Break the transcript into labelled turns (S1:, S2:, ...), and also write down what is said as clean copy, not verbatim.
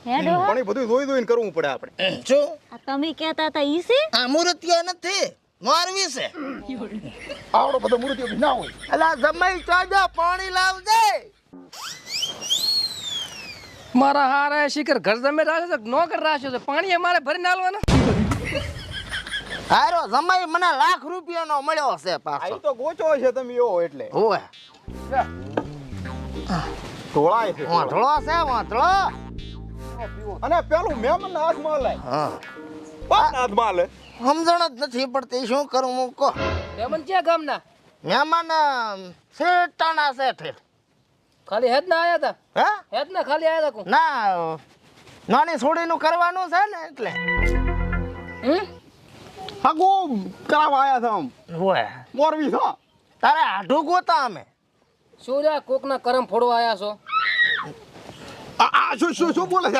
S1: હેડો
S2: પણ એ બધું જોઈને કરવું પડે આપણે.
S3: શું
S1: આ તમે કહેતા હતા ઈ છે
S3: આ મૂર્તિઓ નથી મારવી છે
S2: આવડો બધો મૂર્તિઓ બી ના હોય.
S3: અલા જમાઈ ચાજા પાણી લાવજે
S4: મારા હારા શિખર ઘર જમે રાખ્યો છે નોકર રાખ્યો છે પાણી અમારે ભરીને આલવાના
S3: હારો જમાઈ મને ₹1,00,000 મળ્યો છે
S2: આ
S3: પાછો
S2: તો ગોચો છે તમે એવો એટલે.
S3: ઓય
S2: ઢોળાય છે.
S3: વાંધળો છે વાંધળો
S2: અને પેલું મહેમાન હાથમાં લાય.
S3: હા
S2: કોણ હાથમાં લે?
S3: સમજણ જ નથી પડતી શું કરું હું કહો
S4: મહેમાન ક્યાં ગામના
S3: મહેમાન શેટાના છે ઠેર
S4: ખાલી હેદ ના આયા હતા
S3: હે
S4: હેદ ના ખાલી આયા હતા
S3: ના નાની છોડીનું કરવાનું છે ને એટલે
S2: હાગો કરાવવા આયા હતા આમ.
S3: હોય
S2: મોરબી છો.
S3: તારે આઢું ગોતા અમે
S4: શું રે કોકના કરમ ફોડવા આયા છો
S2: આ શું બોલે છે?